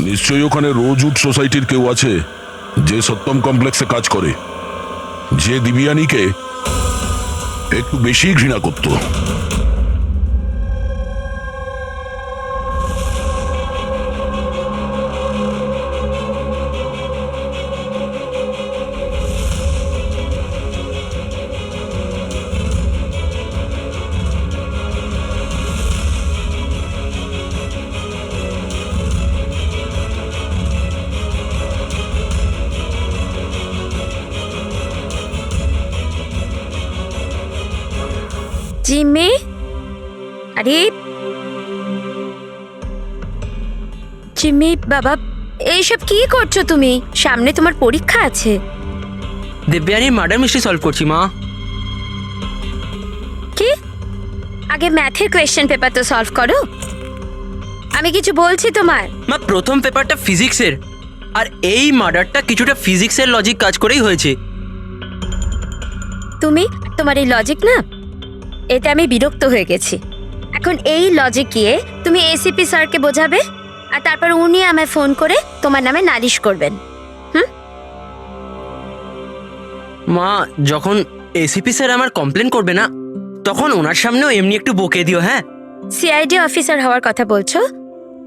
নিশ্চয়ই ওখানে রোজউড সোসাইটির কেউ আছে যে সত্যম কমপ্লেক্সে কাজ করে, যে দিবিয়ানিকে একটু বেশি ঘৃণা করত। জিম্মি, আরে জিম্মি বাবা, এইসব কি করছো তুমি? সামনে তোমার পরীক্ষা আছে। দেবযানীর মার্ডার মিস্ট্রি সলভ করছি মা। কি? আগে ম্যাথের কোয়েশ্চেন পেপার তো সলভ করো। আমি কিছু বলছি তোমার। মা, প্রথম পেপারটা ফিজিক্সের, আর এই মার্ডারটা কিছুটা ফিজিক্সের লজিক কাজ করেই হয়েছে। তোমার এই লজিক না, এতে আমি বিরক্ত হয়ে গেছি। এখন এই লজিক গিয়ে তুমি এসিপি স্যারকে বোঝাবে, আর তারপর উনি আমায় ফোন করে তোমার নামে নালিশ করবেন। মা, যখন এসিপি স্যার আমার কমপ্লেন করবে না, তখন ওনার সামনেও এমনি একটু বকে দিও। হ্যাঁ, সিআইডি অফিসার হওয়ার কথা বলছো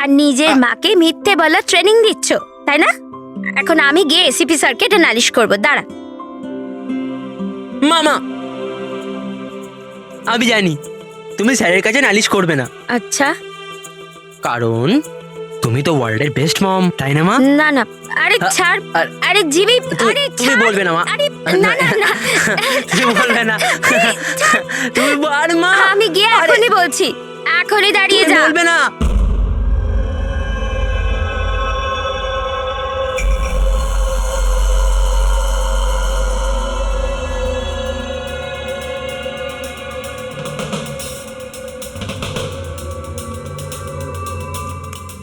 আর নিজের মাকে মিথ্যে বলার ট্রেনিং দিচ্ছ, তাই না? এখন আমি গিয়ে এসিপি স্যারকে এটা নালিশ করবো, দাঁড়া। মামা, আমি জানি তুমি স্যারের কাছে নালিশ করবে না। আচ্ছা, কারণ তুমি তো ওয়ার্ল্ডের বেস্ট মম, তাই না মা? না না, আরে ছাড়, আরে জিবি, আরে তুমি ছাড়। বলবে না মা? আরে না না না, তুমি বলবে না? তুমি আর মা আমি গিয়ে এখনই বলছি, এখনই দাঁড়িয়ে তুমি যা। বলবে না?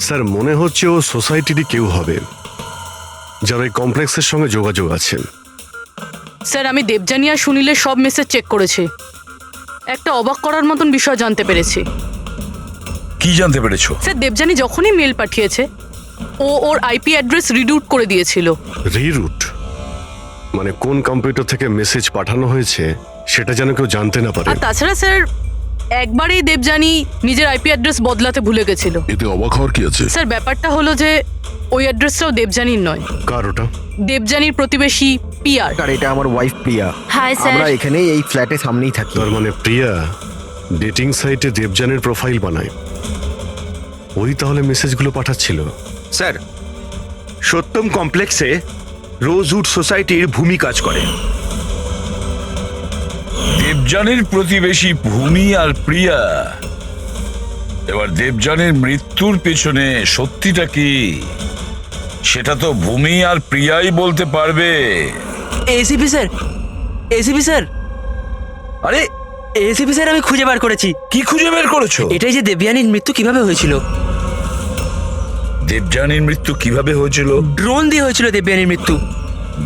স্যার মনে হচ্ছে ও সোসাইটিরই কেউ হবে, যারা এই কমপ্লেক্সের সঙ্গে যোগাযোগ আছে। স্যার আমি দেবযানী আর সুনীলের সব মেসেজ চেক করেছি, একটা অবাক করার মতন বিষয় জানতে পেরেছি। কি জানতে পেরেছো? স্যার দেবযানী যখনই মেল পাঠিয়েছে ও ওর আইপি অ্যাড্রেস রিডিউট করে দিয়েছিল। রিরুট মানে কোন কম্পিউটার থেকে মেসেজ পাঠানো হয়েছে সেটা যেন কেউ জানতে না পারে। আর তাছাড়া স্যার একবারেই দেবযানী নিজের আইপি অ্যাড্রেস বদলাতে ভুলে গেছিল। এতে অবাক হওয়ার কি আছে? স্যার ব্যাপারটা হলো যে ওই অ্যাড্রেসটাও দেবযানীর নয়, কার ওটা? দেবযানীর প্রতিবেশী পিয়ার। আর এটা আমার ওয়াইফ প্রিয়া। Hi sir. আমরা এখানেই এই ফ্ল্যাটের সামনেই থাকি। তার মানে প্রিয়া ডেটিং সাইটে দেবযানীর প্রোফাইল বানায়, ওই তাহলে মেসেজগুলো পাঠাচ্ছিল। স্যার, সত্যম কমপ্লেক্সে রোজউড সোসাইটির ভূমি কাজ করে। দেবযানীর প্রতিবেশী ভূমি আর প্রিয়া। এবার দেবযানীর মৃত্যুর পেছনে সত্যিটা কি সেটা তো ভূমি আর প্রিয়াই বলতে পারবে। এসিপি স্যার, এসিপি স্যার, আরে এসিপি স্যার, আমি খুঁজে বার করেছি। কি খুঁজে বের করেছো? এটাই যে দেবযানীর মৃত্যু কিভাবে হয়েছিল। দেবযানীর মৃত্যু কিভাবে হয়েছিল? ড্রোন দিয়ে হয়েছিল দেবযানীর মৃত্যু।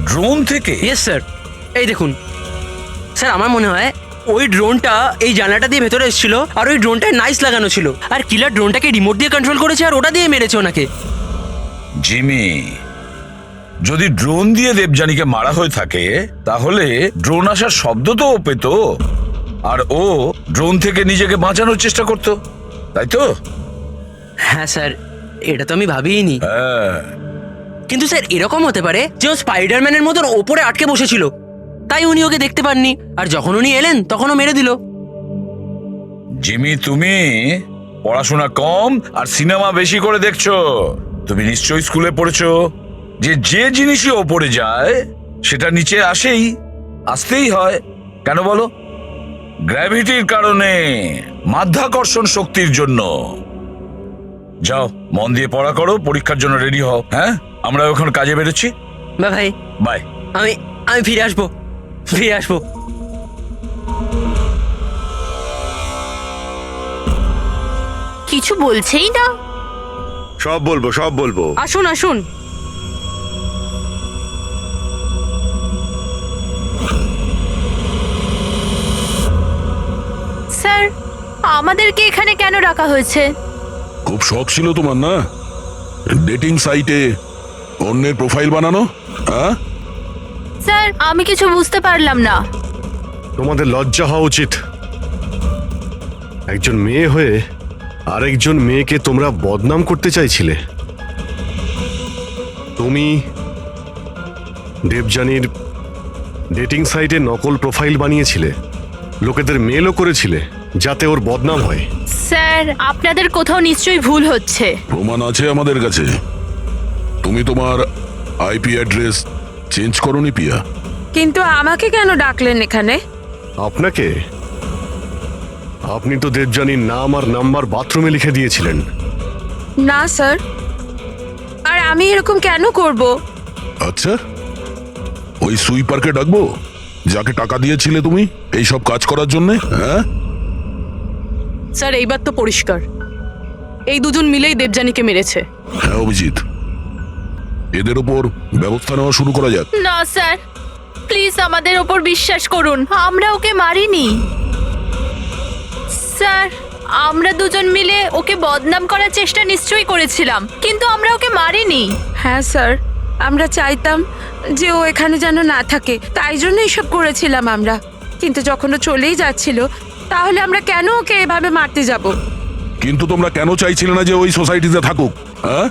ড্রোন থেকে? ইয়েস স্যার, এই দেখুন স্যার, আমার মনে হয় ওই ড্রোনটা এই জানলাটা দিয়ে ভেতরে এসেছিল আর ওই ড্রোনটায় নাইস লাগানো ছিল আর কিলার ড্রোনটাকে রিমোট দিয়ে কন্ট্রোল করেছে আর ওটা দিয়ে মেরেছে ওনাকে। জিমি, যদি ড্রোন দিয়ে দেবযানীকে মারা হয়ে থাকে তাহলে ড্রোন আসার শব্দ তো ও পেত আর ও ড্রোন থেকে নিজেকে বাঁচানোর চেষ্টা করতো, তাই তো? হ্যাঁ স্যার, এটা তো আমি ভাবিনি। হ্যাঁ, কিন্তু স্যার এরকম হতে পারে যে ও স্পাইডারম্যানের মতন ওপরে আটকে বসেছিল, তাই উনি ওকে দেখতে পাননি আর যখন উনি এলেন তখন ও মেরে দিল। জিমি, তুমি পড়াশোনা কম আর সিনেমা বেশি করে দেখছো। তুমি নিশ্চয়ই স্কুলে পড়েছো যে যে জিনিসই ওপরে যায় সেটা নিচে আসতেই হয়। কেন বলো? গ্র্যাভিটির কারণে, মাধ্যাকর্ষণ শক্তির জন্য। যাও, মন দিয়ে পড়া করো, পরীক্ষার জন্য রেডি হও। হ্যাঁ, আমরা এখন কাজে বেরোচ্ছি। বা ভাই, বাই। আমি ফিরে আসবো। কিছু বলছেই না। সব বলবো। আসুন আসুন। স্যার, আমাদেরকে এখানে কেন রাখা হয়েছে? খুব শখ ছিল তোমার না ডেটিং সাইটে অন্যের প্রোফাইল বানানো? হ্যাঁ, স্যার, আমি কিছু বুঝতে পারলাম না। তোমাদের লজ্জা হওয়া উচিত। একজন মেয়ে হয়ে আরেকজন মেয়েকে তোমরা বদনাম করতে চাইছিলে। তুমি দেবযানীর ডেটিং সাইটে নকল প্রোফাইল বানিয়েছিলে, লোকেদের মেলও করেছিলে যাতে ওর বদনাম হয়। স্যার, আপনাদের কোথাও নিশ্চয়ই ভুল হচ্ছে। প্রমাণ আছে আমাদের কাছে। তুমি তোমার আইপি অ্যাড্রেস চেঞ্জ করোনি পিয়া? কিন্তু আমাকে কেন ডাকলেন এখানে? আপনাকে? আপনি তো দেবযানীর নাম আর নাম্বার বাথরুমে লিখে দিয়েছিলেন। না স্যার, আর আমি এরকম কেন করব? আচ্ছা, ওই সুইপারকে ডাকবো যাকে টাকা দিয়েছিলে তুমি এই সব কাজ করার জন্য? হ্যাঁ স্যার এইবার তো পরিষ্কার, এই দুজন মিলেই দেবযানীকে মেরেছে। হ্যাঁ অভিজিৎ, এদের ওপর ব্যবস্থা নেওয়া শুরু করা যাক। না স্যার, প্লিজ আমাদের ওপর বিশ্বাস করুন, আমরা ওকে মারিনি। স্যার, আমরা দুজন মিলে ওকে বদনাম করার চেষ্টা নিশ্চয়ই করেছিলাম, কিন্তু আমরা ওকে মারিনি। হ্যাঁ স্যার, আমরা চাইতাম যে ও এখানে যেন না থাকে, তাই জন্য এসব করেছিলাম আমরা। কিন্তু যখন ও চলেই যাচ্ছিল, তাহলে আমরা কেন ওকে এভাবে মারতে যাব? কিন্তু তোমরা কেন চাইছিলে না যে ওই সোসাইটিতে থাকুক? হ্যাঁ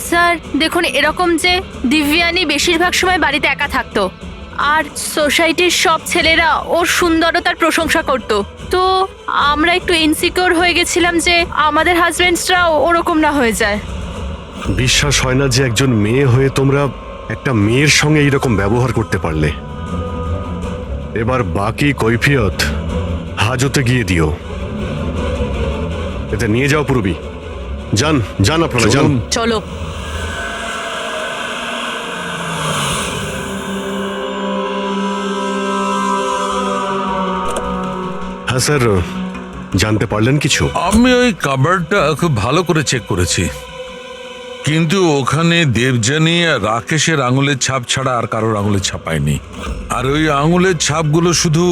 স্যার দেখুন, এরকম যে দিব্যানী বেশিরভাগ সময় বাড়িতে একা থাকতো আর সোসাইটির সব ছেলেরা ওর সুন্দরতার প্রশংসা করত, তো আমরা একটু ইনসিকিউর হয়ে গেছিলাম যে আমাদের হাজবেন্ডসরা ওরকম না হয়ে যায়। বিশ্বাস হয় না যে একজন মেয়ে হয়ে তোমরা একটা মেয়ের সঙ্গে এইরকম ব্যবহার করতে পারলে। এবার বাকি কৈফিয়ত হাজতে গিয়ে দিও। এতে নিয়ে যাও পুরবি। যান যান আপনারা যান। চলো। হ্যাঁ স্যার, জানতে পারলেন কিছু? আমি ওই কাবারটা খুব ভালো করে চেক করেছি, কিন্তু ওখানে দেবযানী আর রাকেশের আঙুলের ছাপ ছাড়া আর কারোর আঙুলের ছাপ পাইনি। আর ওই আঙুলের ছাপগুলো শুধু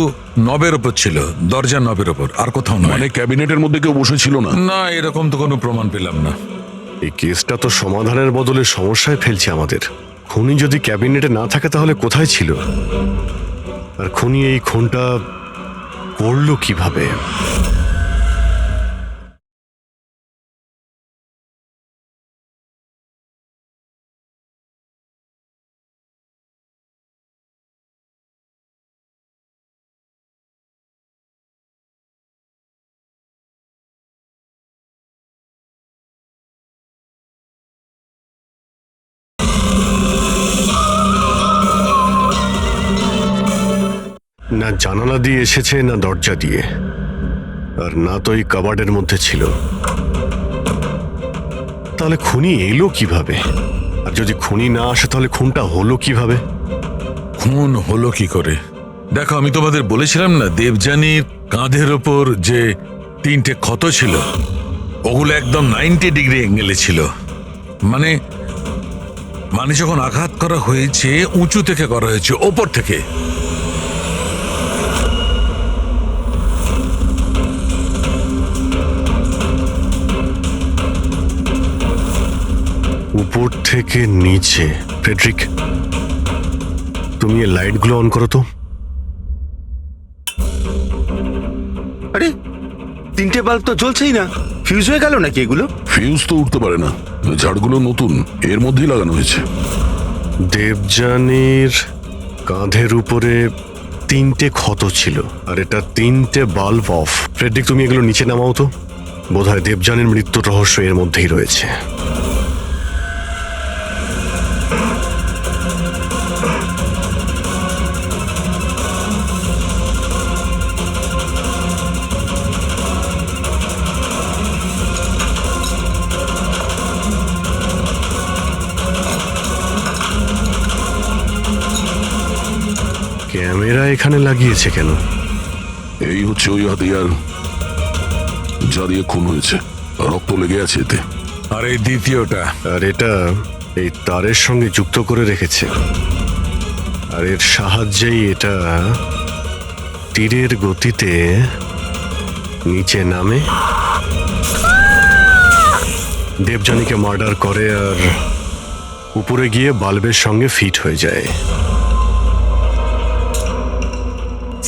নবের ওপর ছিল, দরজার নবের ওপর, আর কোথাও নয়। মানে ক্যাবিনেটের মধ্যে কেউ বসেছিল না? না, এরকম তো কোনো প্রমাণ পেলাম না। এই কেসটা তো সমাধানের বদলে সমস্যায় ফেলছে আমাদের। খুনি যদি ক্যাবিনেটে না থাকে তাহলে কোথায় ছিল? আর খুনি এই খুনটা করলো কিভাবে? না জানালা দিয়ে এসেছে, না দরজা দিয়ে, আর না তো এই কাবার্ডের মধ্যে ছিল। তাহলে খুনি এলো কিভাবে? আর যদি খুনি না আসে তাহলে খুনটা হলো কিভাবে? খুন হলো কি করে? দেখো, আমি তোমাদের বলেছিলাম না, দেবযানীর কাঁধের ওপর যে 3টে ক্ষত ছিল, ওগুলো একদম 90 ডিগ্রি অ্যাঙ্গেলে ছিল। মানে যখন আঘাত করা হয়েছে উঁচু থেকে করা হয়েছে, ওপর থেকে। উপর থেকে নিচে। ফ্রেডরিক, তুমি এই লাইটগুলো অন করো তো। আরে 3টে বাল্ব তো জ্বলছেই না, ফিউজ হয়ে গেল নাকি এগুলো? ফিউজ তো উঠতে পারে না, ঝাড়গুলো নতুন, এর মধ্যেই লাগানো হয়েছে। দেবযানীর কাঁধের উপরে 3টে ক্ষত ছিল, আর এটা 3টে বাল্ব অফ। ফ্রেডরিক, তুমি এগুলো নিচে নামাও তো। বোধহয় দেবযানীর মৃত্যুর রহস্য এর মধ্যেই রয়েছে। ক্যামেরা এখানে লাগিয়েছে কেন? এই হচ্ছে ওই হাতিয়ার যা দিয়ে খুন হয়েছে, রক্ত লেগে আছে এতে। আর এই দ্বিতীয়টা, আর এটা এই তারের সঙ্গে যুক্ত করে রেখেছে, আর এর সাহায্যেই এটা তীরের গতিতে নিচে নামে, দেবযানীকে মার্ডার করে, আর উপরে গিয়ে বাল্বের সঙ্গে ফিট হয়ে যায়।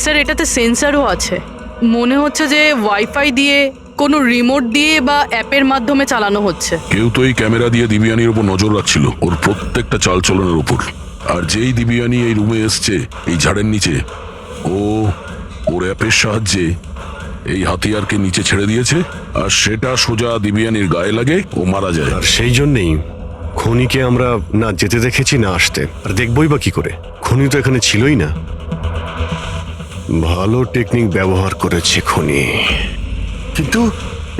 স্যার, এটাতে সেন্সারও আছে। মনে হচ্ছে যে ওয়াইফাই দিয়ে, কোনো রিমোট দিয়ে বা অ্যাপের মাধ্যমে চালানো হচ্ছে। কেউ তো এই ক্যামেরা দিয়ে দিবিয়ানির উপর নজর রাখছিল, ওর প্রত্যেকটা চালচলনের উপর। আর যেই দিবিয়ানি এই রুমে এসছে এই ঝাড়ের নিচে, ওর অ্যাপের সাহায্যে এই হাতিয়ারকে নিচে ছেড়ে দিয়েছে, আর সেটা সোজা দিবিয়ানির গায়ে লাগে, ও মারা যায়। আর সেই জন্যেই খুনিকে আমরা না যেতে দেখেছি না আসতে। আর দেখবই বা কি করে? খুনি তো এখানে ছিলই না। ভালো টেকনিক ব্যবহার করেছে খুনি। কিন্তু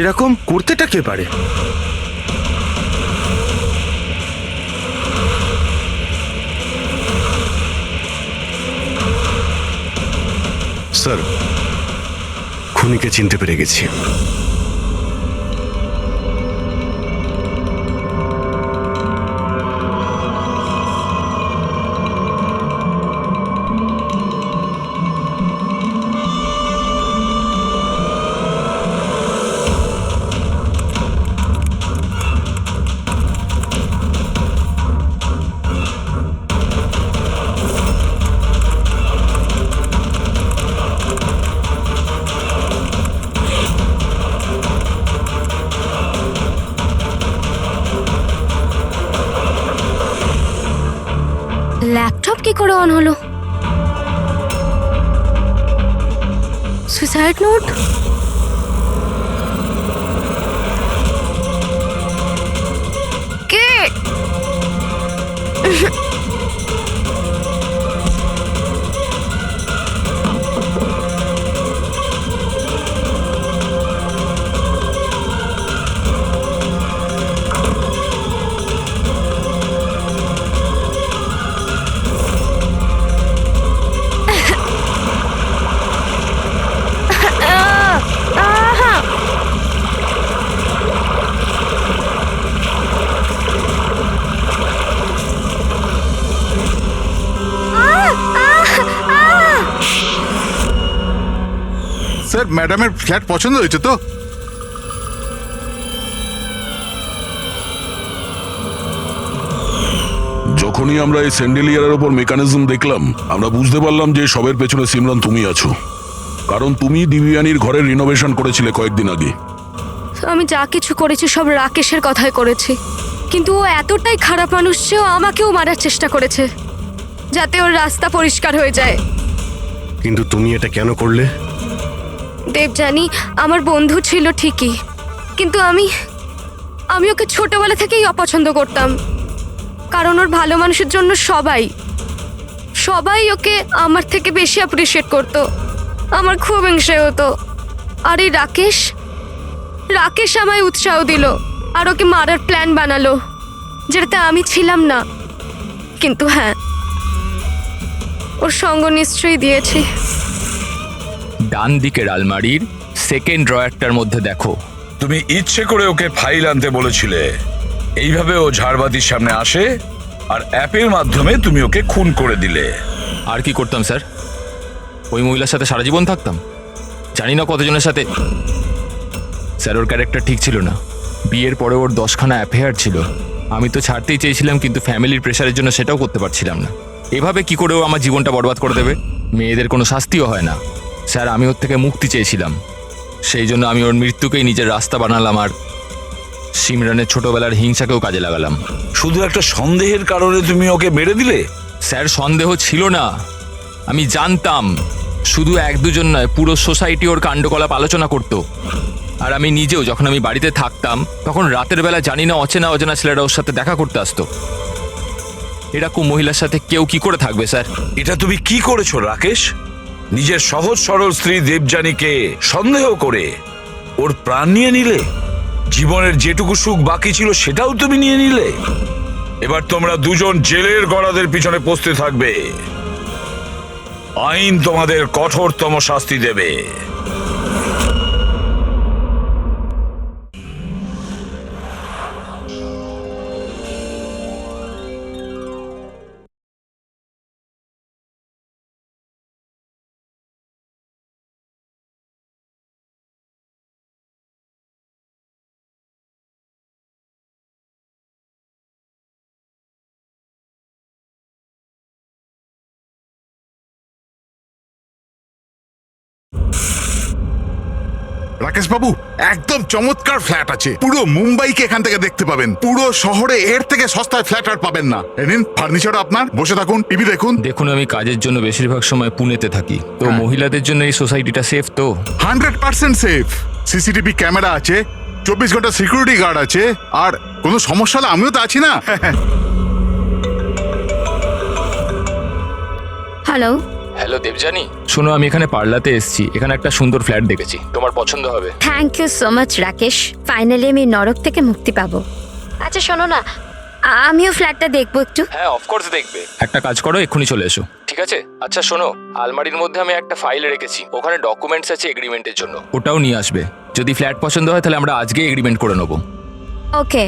এরকম করতেটা কে পারে? স্যার, খুনিকে চিনতে পেরে গেছি। ল্যাপটপ কি করে অন হলো? Suicide note? কে? স্যার ম্যাডামের ফ্ল্যাট পছন্দ হয়েছে তো? যখনই আমরা এই স্যান্ডেলিয়ারের ওপর মেকানিজম দেখলাম, আমরা বুঝতে পারলাম যে সবের পেছনে সিমরান তুমি আছো। কারণ তুমি দিব্যানীর ঘরের রিনোভেশন করেছিলে কয়েকদিন আগে। আমি যা কিছু করেছি সব রাকেশের কথাই করেছি, কিন্তু ও এতটাই খারাপ মানুষ যে ও আমাকেও মারার চেষ্টা করেছে যাতে ওর রাস্তা পরিষ্কার হয়ে যায়। কিন্তু তুমি এটা কেন করলে? দেবযানী আমার বন্ধু ছিল ঠিকই, কিন্তু আমি ওকে ছোটবেলা থেকেই অপছন্দ করতাম। কারণ ওর ভালো মানুষের জন্য সবাই ওকে আমার থেকে বেশি অ্যাপ্রিসিয়েট করতো। আমার খুব হিংসে হতো। আর এই রাকেশ আমায় উৎসাহ দিল আর ওকে মারার প্ল্যান বানালো, যেটাতে আমি ছিলাম না। কিন্তু হ্যাঁ, ওর সঙ্গ নিশ্চয়ই দিয়েছি। ডান দিকের আলমারির সেকেন্ড ড্রয়ারটার মধ্যে দেখো। তুমি ইচ্ছে করে ওকে ফাইল আনতে বলেছিলে, এইভাবে ও ঝাড়বাতির সামনে আসে আর অ্যাপের মাধ্যমে তুমি ওকে খুন করে দিলে। আর কি করতাম স্যার? ওই মহিলার সাথে সারা জীবন থাকতাম? জানি না কতজনের সাথে। স্যার ওর ক্যারেক্টার ঠিক ছিল না। বিয়ের পরে ওর 10খানা অ্যাফেয়ার ছিল। আমি তো ছাড়তেই চেয়েছিলাম, কিন্তু ফ্যামিলির প্রেশারের জন্য সেটাও করতে পারছিলাম না। এভাবে কি করে ও আমার জীবনটা বরবাদ করে দেবে? মেয়েদের কোনো শাস্তিও হয় না। স্যার আমি ওর থেকে মুক্তি চেয়েছিলাম, সেই জন্য আমি ওর মৃত্যুকেই নিজের রাস্তা বানালাম আর সিমরানের ছোটবেলার হিংসাকেও কাজে লাগালাম। শুধু একটা সন্দেহের কারণে তুমি ওকে মেরে দিলে? স্যার সন্দেহ ছিল না, আমি জানতাম। শুধু 1-2 নয়, পুরো সোসাইটি ওর কাণ্ডকলাপ আলোচনা করত। আর আমি নিজেও যখন আমি বাড়িতে থাকতাম তখন রাতের বেলা জানি না অচেনা ছেলেরা ওর সাথে দেখা করতে আসতো। এরকম মহিলার সাথে কেউ কি করে থাকবে স্যার? এটা তুমি কি করেছো রাকেশ? নিজের সহজ সরল স্ত্রী দেবযানীকে সন্দেহ করে ওর প্রাণ নিয়ে নিলে। জীবনের যেটুকু সুখ বাকি ছিল সেটাও তুমি নিয়ে নিলে। এবার তোমরা দুজন জেলের গড়াদের পিছনে পৌঁছতে থাকবে। আইন তোমাদের কঠোরতম শাস্তি দেবে। রাকেশ বাবু, একদম চমৎকার ফ্ল্যাট আছে। পুরো মুম্বাইকে এখান থেকে দেখতে পাবেন। পুরো শহরে এর থেকে সস্তায় ফ্ল্যাট আর পাবেন না। নিন ফার্নিচার আপনার, বসে থাকুন, টিভি দেখুন। দেখুন আমি কাজের জন্য বেশিরভাগ সময় পুনেতে থাকি, তো মহিলাদের জন্য এই সোসাইটিটা সেফ তো? 100% সেফ। সিসিটিভি ক্যামেরা আছে, 24 ঘন্টা সিকিউরিটি গার্ড আছে, আর কোনো সমস্যা হলে আমিও তো আছি না। হ্যালো হ্যালো দেবযানী, শোনো আমি এখানে পার্লাতে এসেছি। এখানে একটা সুন্দর ফ্ল্যাট দেখেছি, তোমার পছন্দ হবে। Thank you so much Rakesh, finally আমি নরক থেকে মুক্তি পাবো। আচ্ছা শোনো না, আমিও ফ্ল্যাটটা দেখবো একটু। হ্যাঁ অফকোর্স দেখবে। একটা কাজ করো, এক্ষুনি চলে এসো, ঠিক আছে? আচ্ছা শোনো, আলমারির মধ্যে আমি একটা ফাইল রেখেছি, ওখানে ডকুমেন্টস আছে এগ্রিমেন্টের জন্য, ওটাও নিয়ে আসবে। যদি ফ্ল্যাট পছন্দ হয় তাহলে আমরা আজকে এগ্রিমেন্ট করে নেবো। ওকে,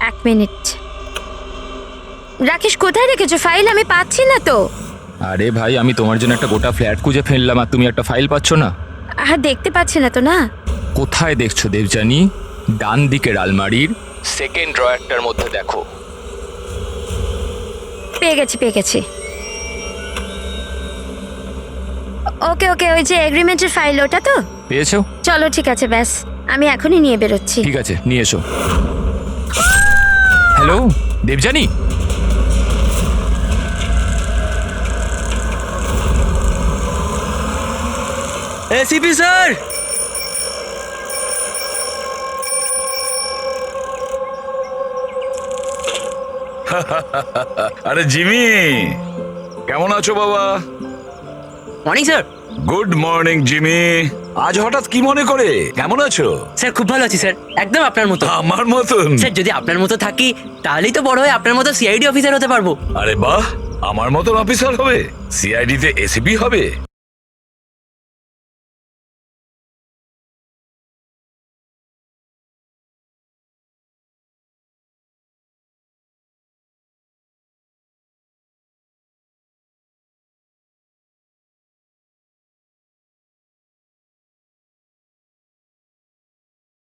1 মিনিট। রাকেশ কোথায় রেখেছো ফাইল? আমি পাচ্ছি না তো। আরে ভাই, আমি তোমার জন্য একটা গোটা ফ্ল্যাট খুঁজে ফেললাম আর তুমি একটা ফাইল পাচ্ছ না? দেখতে পাচ্ছি না তো। না, কোথায় দেখছো দেবযানী? ডান দিকের আলমারির সেকেন্ড ড্রয়ারটার মধ্যে দেখো। পেয়ে গেছি। ওকে ওকে, ওই যে এগ্রিমেন্টের ফাইল, ওটা তো? পেয়েছো? চলো ঠিক আছে, ব্যাস আমি এখনই নিয়ে বেরোচ্ছি। ঠিক আছে, নিয়ে এসো। হ্যালো দেবযানী, এসিপি স্যার, আরে জিমি, কেমন আছো বাবা? Morning sir. Good morning Jimmy. আজ হঠাৎ কি মনে করে? কেমন আছো? স্যার খুব ভালো আছি স্যার, একদম আপনার মতো। আমার মতন? স্যার যদি আপনার মতো থাকি তাহলেই তো বড় হয়ে আপনার মতো সিআইডি অফিসার হতে পারবো। আরে বাহ, আমার মতন অফিসার হবে? সিআইডি তে এসিপি হবে?